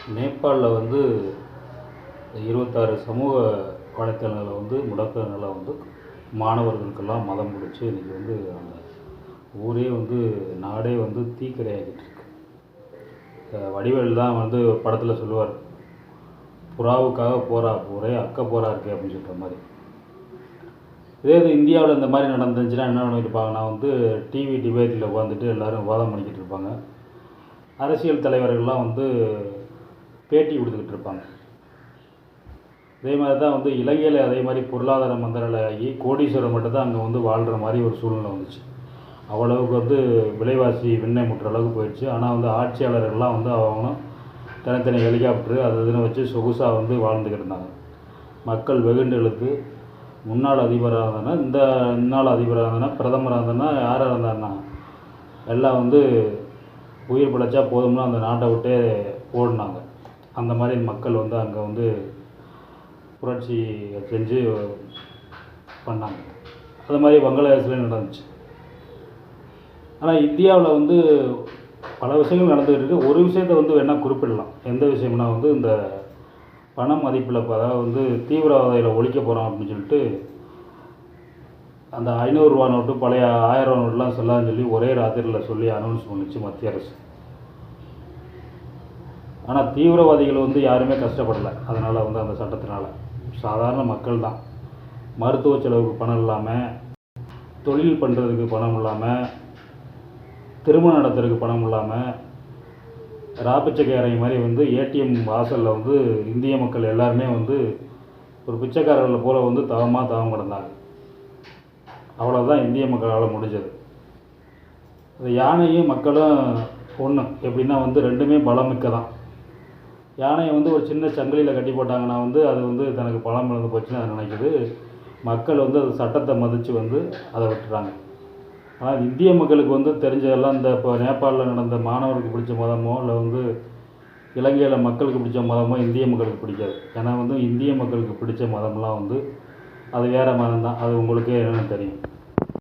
நேபாளில் வந்து 26 சமூக வலைத்தளங்களை வந்து முடக்கிறதுனால வந்து மாணவர்களுக்கெல்லாம் மதம் பிடிச்சி இன்றைக்கி வந்து அந்த ஊரே வந்து நாடே வந்து தீக்கிரையாகிட்டு இருக்கு. வடிவேல் தான் வந்து படத்தில் சொல்லுவார், புறாவுக்காக போரா போரே அக்க போரா இருக்கு அப்படின்னு சொல்கிற மாதிரி. இதே இது இந்தியாவில் இந்த மாதிரி நடந்துச்சுன்னா என்ன நினைப்பாங்கன்னா வந்து டிவி டிபேட்டில் உட்காந்துட்டு எல்லோரும் விவாதம் பண்ணிக்கிட்டு இருப்பாங்க. அரசியல் தலைவர்கள்லாம் வந்து பேட்டி கொடுத்துக்கிட்டு இருப்பாங்க. அதே மாதிரி தான் வந்து இலங்கையில் அதே மாதிரி பொருளாதார மந்தநிலை ஆகி கோடீஸ்வரர் மட்டும்தான் அங்கே வந்து வாழ்கிற மாதிரி ஒரு சூழ்நிலை வந்துச்சு. அவ்வளவுக்கு வந்து விலைவாசி விண்ணை முட்டுற அளவுக்கு போயிடுச்சு. ஆனால் வந்து ஆட்சியாளர்கள்லாம் வந்து அவங்களும் தனித்தனி ஹெலிகாப்டரு அது இதுன்னு வச்சு சொகுசாக வந்து வாழ்ந்துக்கிட்டு இருந்தாங்க. மக்கள் வெகுண்டு எழுத்து முன்னாள் அதிபராக இருந்ததுன்னா முன்னாள் அதிபராக இருந்ததுன்னா பிரதமராக இருந்ததுன்னா யாராக இருந்தாருன்னா எல்லாம் வந்து உயிர் பிழைச்சா போதும்னா அந்த நாட்டை விட்டே ஓடினாங்க. அந்த மாதிரி மக்கள் வந்து அங்கே வந்து புரட்சி செஞ்சு பண்ணாங்க. அது மாதிரி பங்களாதேஷ்லேயும் நடந்துச்சு. ஆனால் இந்தியாவில் வந்து பல விஷயங்கள் நடந்துகிட்டு இருக்குது. ஒரு விஷயத்தை வந்து வேணால் குறிப்பிடலாம். எந்த விஷயம்னா வந்து இந்த பண மதிப்பில் அதாவது வந்து தீவிரவாதிகளை ஒழிக்க போகிறோம் அப்படின்னு சொல்லிட்டு அந்த 500 ரூபா நோட்டு பழைய 1000 ரூபா நோட்டுலாம் சொல்லான்னு சொல்லி ஒரே ராத்திரியில் சொல்லி அனௌன்ஸ் பண்ணிச்சு மத்திய அரசு. ஆனால் தீவிரவாதிகள் வந்து யாருமே கஷ்டப்படலை. அதனால் வந்து அந்த சட்டத்தினால் சாதாரண மக்கள் தான் மருத்துவ செலவுக்கு பணம் இல்லாமல், தொழில் பண்ணுறதுக்கு பணம் இல்லாமல், திருமணம் நடத்துறதுக்கு பணம் இல்லாமல், ராப்பிச்சைக்காரங்க மாதிரி வந்து ஏடிஎம் வாசலில் வந்து இந்திய மக்கள் எல்லாருமே வந்து ஒரு பிச்சைக்காரர்களை போல் வந்து தவம் கிடந்தாங்க. அவ்வளோதான் இந்திய மக்களால் முடிஞ்சது. இந்த யானையும் மக்களும் ஒன்று எப்படின்னா வந்து ரெண்டுமே பலமிக்க தான். யானையை வந்து ஒரு சின்ன சங்கிலியில் கட்டி போட்டாங்கன்னா வந்து அது வந்து தனக்கு பலம் இழந்து போச்சுன்னு அதை நினைக்குது. மக்கள் வந்து அது சட்டத்தை மதித்து வந்து அதை விட்டுறாங்க. ஆனால் இந்திய மக்களுக்கு வந்து தெரிஞ்சதெல்லாம் இந்த இப்போ நேபாளில் நடந்த மாணவருக்கு பிடிச்ச மதமோ இல்லை வந்து இலங்கையில் மக்களுக்கு பிடிச்ச மதமோ இந்திய மக்களுக்கு பிடிக்காது. ஏன்னா வந்து இந்திய மக்களுக்கு பிடிச்ச மதம்லாம் வந்து அது வேறு மதம் தான். அது உங்களுக்கே என்னென்னு தெரியும்.